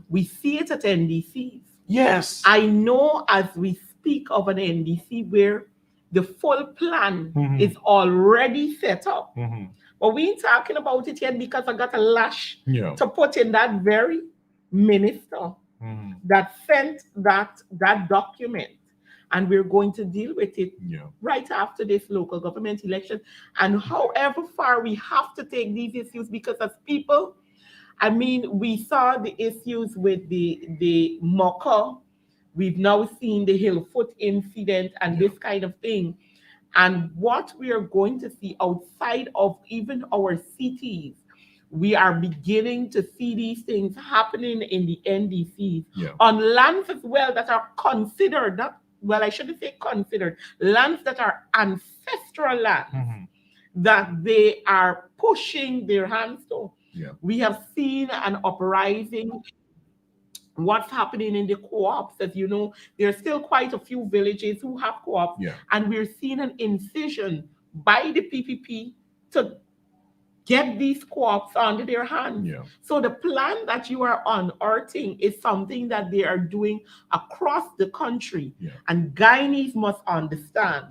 we see it at NDCs. Yes. I know as we speak of an NDC where the full plan Mhm. is already set up, Mhm. but we ain't talking about it yet because I got a lash Yeah. to put in that very minister Mhm. that sent that document. and we're going to deal with it Yeah. right after this local government election. And however far we have to take these issues, because as people, I mean, we saw the issues with the Mocha. We've now seen the Hillfoot incident and this kind of thing. And what we are going to see outside of even our cities, we are beginning to see these things happening in the NDCs Yeah. on lands as well that are considered, not, well, I shouldn't say considered, lands that are ancestral lands that they are pushing their hands to. Yeah. We have seen an uprising. What's happening in the co-ops, as you know, there are still quite a few villages who have co-ops, Yeah. and we're seeing an incision by the PPP to get these co-ops under their hands. Yeah. So the plan that you are unearthing is something that they are doing across the country. Yeah. And Guyanese must understand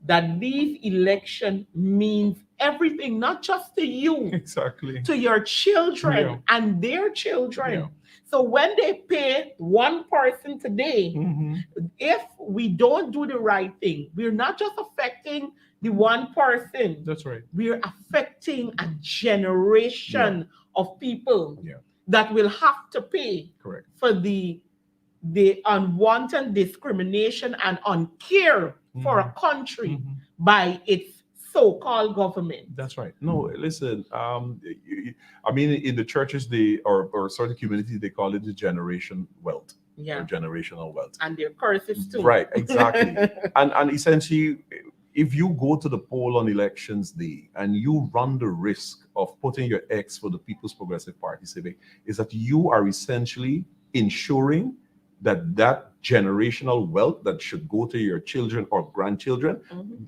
that these election means everything, not just to you, Exactly. to your children Yeah. and their children. Yeah. So when they pay one person today, if we don't do the right thing, we're not just affecting the one person, That's right. we're affecting a generation of people Yeah. that will have to pay Correct. for the unwanted discrimination and uncare for a country by its so-called government. That's right. No, listen. I mean, in the churches, or certain communities, they call it the generation wealth or Yeah. generational wealth. And their curses too. Right. Exactly. and essentially, if you go to the poll on elections day and you run the risk of putting your X for the People's Progressive Party Civic, is that you are essentially ensuring that generational wealth that should go to your children or grandchildren,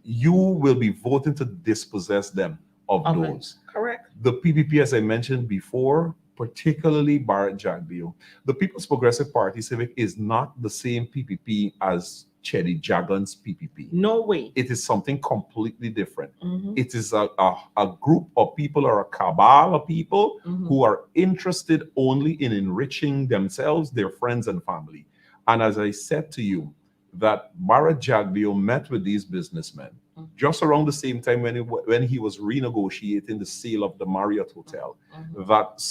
you will be voting to dispossess them of Of it. those. Correct. The PPP, as I mentioned before, particularly Barrett Jagdeo, the People's Progressive Party Civic is not the same PPP as Chedi Jagan's PPP. No way. It is something completely different. Mhm. It is a group of people or a cabal of people Mhm. who are interested only in enriching themselves, their friends, and family. And as I said to you, that Barrett Jagdeo met with these businessmen just around the same time when he was renegotiating the sale of the Marriott Hotel, that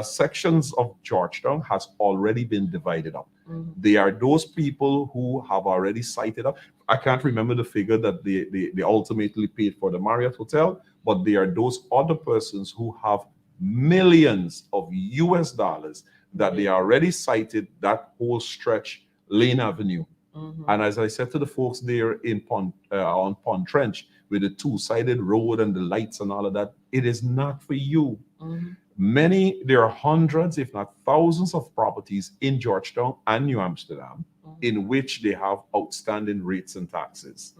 sections of Georgetown has already been divided up. They are those people who have already cited up. I can't remember the figure that they ultimately paid for the Marriott Hotel, but they are those other persons who have millions of US dollars that they already cited that whole stretch, Lane Avenue. And as I said to the folks there in on Pond Trench, with the two-sided road and the lights and all of that, it is not for you. There are hundreds, if not thousands, of properties in Georgetown and New Amsterdam in which they have outstanding rates and taxes.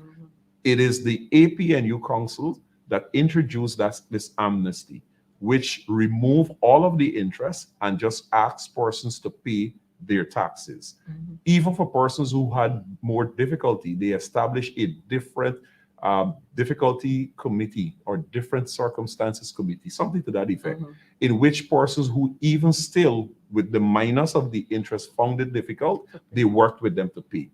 It is the APNU Council that introduced this amnesty, which remove all of the interest and just asks persons to pay their taxes. Even for persons who had more difficulty, they established a different difficulty committee or different circumstances committee, something to that effect, in which persons who even still, with the minus of the interest, found it difficult, they worked with them to pay.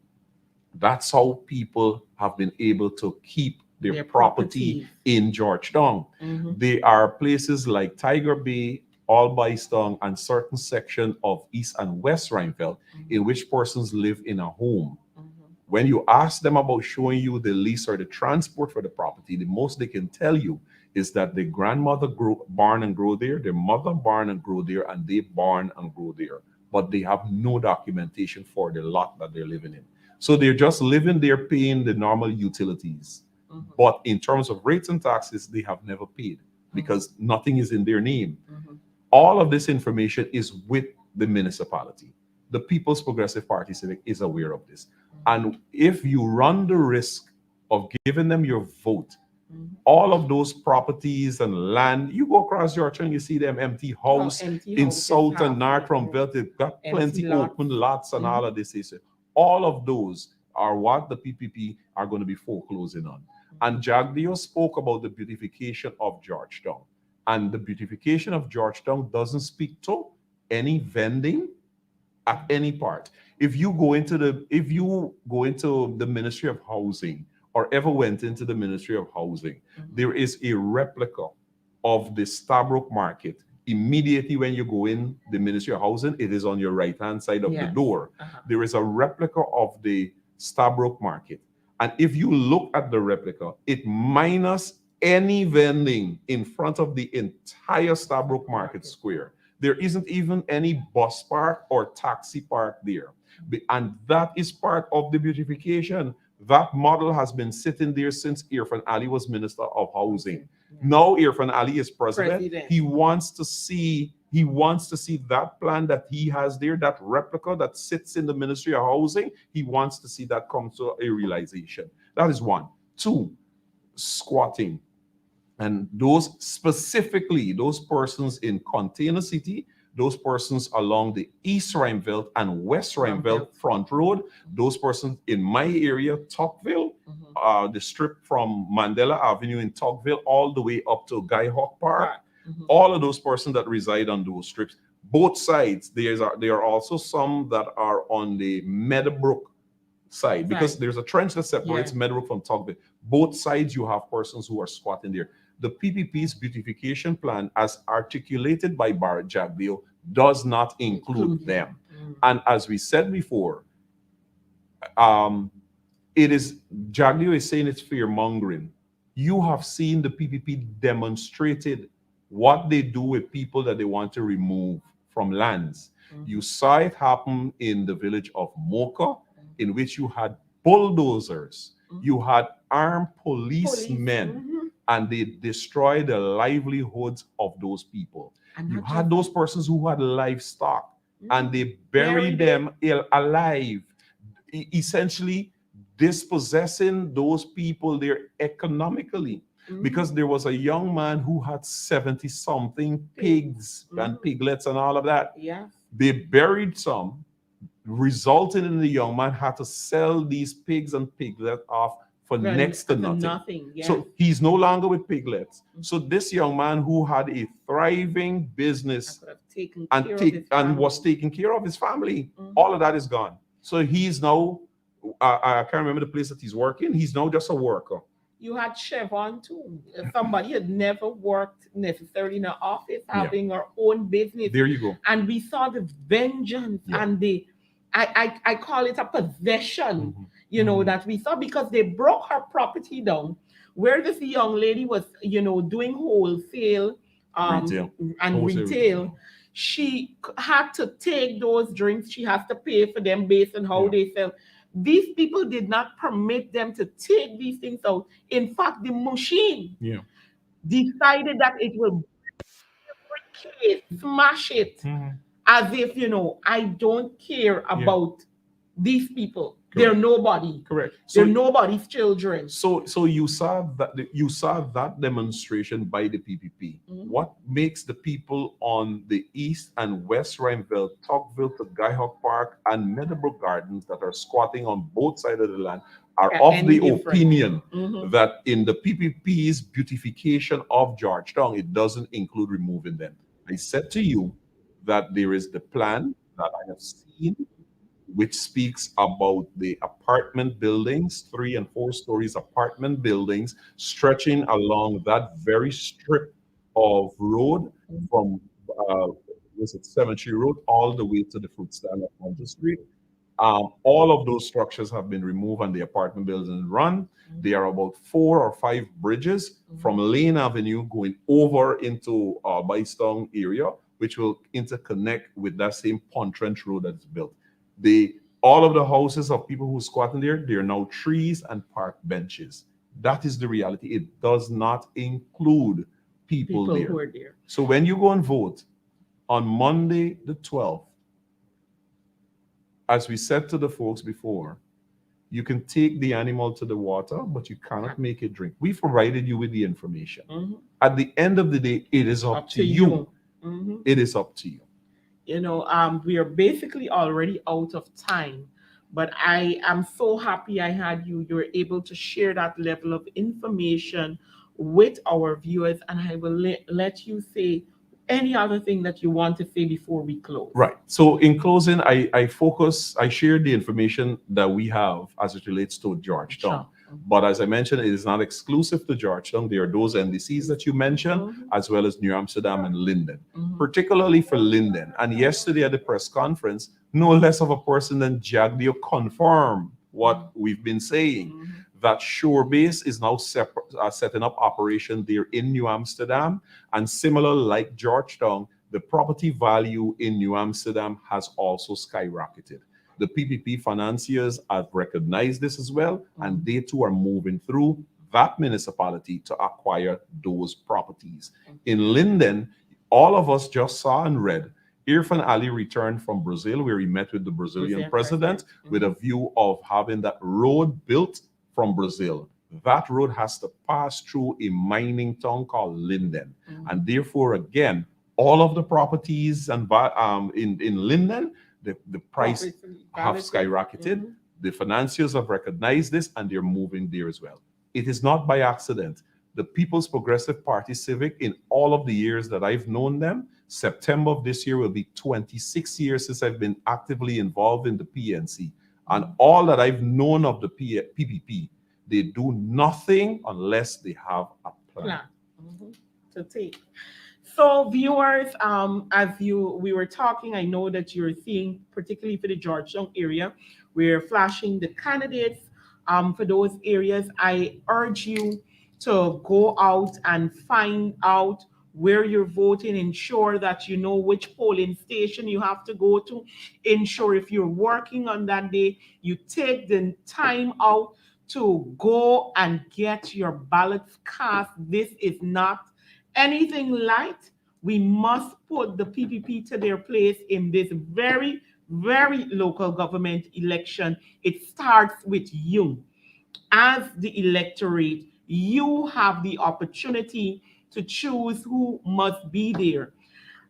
That's how people have been able to keep their property in Georgetown. There are places like Tiger Bay, Albystone, and certain section of East and West Rhinefeld in which persons live in a home. When you ask them about showing you the lease or the transport for the property, the most they can tell you is that the grandmother born and grew there, their mother born and grew there, and they born and grew there. But they have no documentation for the lot that they're living in. So they're just living there paying the normal utilities. But in terms of rates and taxes, they have never paid because nothing is in their name. All of this information is with the municipality. The People's Progressive Party Civic is aware of this. And if you run the risk of giving them your vote, all of those properties and land, you go across Georgia and you see them empty house in South and North Ruimveldt. They've got plenty open lots and all of this. All of those are what the PPP are going to be foreclosing on. And Jagdeo spoke about the beautification of at any part. If you go into the Ministry of Housing or ever went into the Ministry of Housing, there is a replica of the Stabroek Market. Immediately when you go in the Ministry of Housing, it is on your right hand side of the Yes. door. Uh-huh. There is a replica of the Stabroek Market. And if you look at the replica, it minus any vending in front of the entire Stabroek Market Square. There isn't even any bus park or taxi park there. And that is part of the beautification. That model has been sitting there since Irfan Ali was Minister of Housing. Now Irfan Ali is president. He wants to see that plan that he has there, that replica that sits in the Ministry of Housing. He wants to see that come to a realization. That is one. Two, squatting. And those specifically, those persons in Container City, those persons along the East Rhymeveld and West Rhymeveld Front Road, those persons in my area, Tocqueville, the strip from Mandela Avenue in Tocqueville all the way up to Guy Hawk Park, all of those persons that reside on those strips, both sides, there are also some that are on the Meadowbrook side, because there's a trench that separates Meadowbrook from Tocqueville. Both sides, you have persons who are squatting there. The PPP's beautification plan, as articulated by Barrett Jaglio, does not include them. And as we said before, it is, Jaglio is saying it's fear mongering. You have seen the PPP demonstrated what they do with people that they want to remove from lands. You saw it happen in the village of Mocha, in which you had bulldozers, you had armed policemen, and they destroyed the livelihoods of those people. And you had those persons who had livestock, and they buried them alive, essentially dispossessing those people there economically. Because there was a young man who had 70-something pigs and piglets and all of that. They buried some, resulting in the young man had to sell these pigs and piglets off for next to nothing. So he's no longer with piglets. So this young man who had a thriving business and was taking care of his family, all of that is gone. So he's now, I can't remember the place that he's working. He's now just a worker. You had Chevron too. Somebody had never worked necessarily in an office, having our own business. There you go. And we saw the vengeance and the, I call it a possession, you know, that we saw, because they broke her property down where this young lady was, you know, doing wholesale retail. She had to take those drinks. She has to pay for them based on how they sell. These people did not permit them to take these things out. In fact, the machine decided that it will break it, smash it, as if, you know, I don't care about these people. They're nobody. Correct. They're nobody's children. So you saw that demonstration by the PPP. What makes the people on the East and West Rhymeveld, Tocqueville to Guy Hawk Park and Meadowbrook Gardens that are squatting on both sides of the land are of the opinion that in the PPP's beautification of Georgetown, it doesn't include removing them. I said to you that there is the plan that I have seen, which speaks about the apartment buildings, 3 and 4 stories apartment buildings, stretching along that very strip of road from, was it Cemetery Road, all the way to the fruit stand at Hunter Street. All of those structures have been removed and the apartment buildings run. There are about 4 or 5 bridges from Lane Avenue going over into Bystown area, which will interconnect with that same Pond Trench Road that's built. All of the houses of people who squat in there, they are now trees and park benches. That is the reality. It does not include people there. Who are there. So when you go and vote on Monday the 12th, as we said to the folks before, you can take the animal to the water, but you cannot make it drink. We provided you with the information. At the end of the day, it is up to you. It is up to you. You know, we are basically already out of time, but I am so happy I had you. You were able to share that level of information with our viewers, and I will let you say any other thing that you want to say before we close? Right. So in closing, I share the information that we have as it relates to Georgetown. Sure. But as I mentioned, it is not exclusive to Georgetown. There are those NDCs that you mentioned, as well as New Amsterdam and Linden, particularly for Linden. And yesterday at the press conference, no less of a person than Jagdio confirmed what we've been saying, that Shorebase is now setting up operation there in New Amsterdam. And similar like Georgetown, the property value in New Amsterdam has also skyrocketed. The PPP financiers have recognized this as well, and they too are moving through that municipality to acquire those properties. In Linden, all of us just saw and read Irfan Ali returned from Brazil, where he met with the Brazilian president with a view of having that road built from Brazil. That road has to pass through a mining town called Linden. And therefore, again, all of the properties and in Linden, the price have skyrocketed. The financiers have recognized this and they're moving there as well. It is not by accident. The People's Progressive Party Civic, in all of the years that I've known them, September of this year will be 26 years since I've been actively involved in the PNC. And all that I've known of the PPP, they do nothing unless they have a plan. To take. So viewers, as we were talking, I know that you're seeing, particularly for the Georgetown area, we're flashing the candidates for those areas. I urge you to go out and find out where you're voting, ensure that you know which polling station you have to go to, ensure if you're working on that day, you take the time out to go and get your ballots cast. This is not anything light. We must put the PPP to their place in this very, very local government election. It starts with you. As the electorate, you have the opportunity to choose who must be there.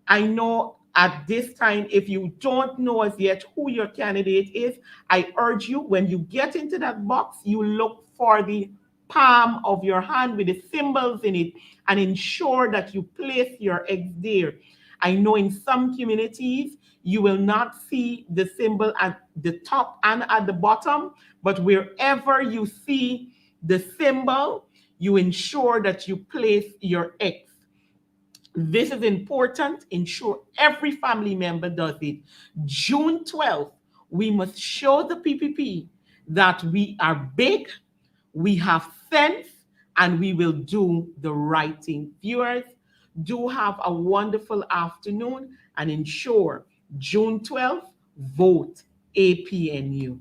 I know at this time, if you don't know as yet who your candidate is, I urge you, when you get into that box, you look for the palm of your hand with the symbols in it and ensure that you place your X there. I know in some communities, you will not see the symbol at the top and at the bottom, but wherever you see the symbol, you ensure that you place your X. This is important. Ensure every family member does it. June 12th, we must show the PPP that we are big, we have sense, and we will do the right thing. Viewers, do have a wonderful afternoon and ensure June 12th, vote APNU.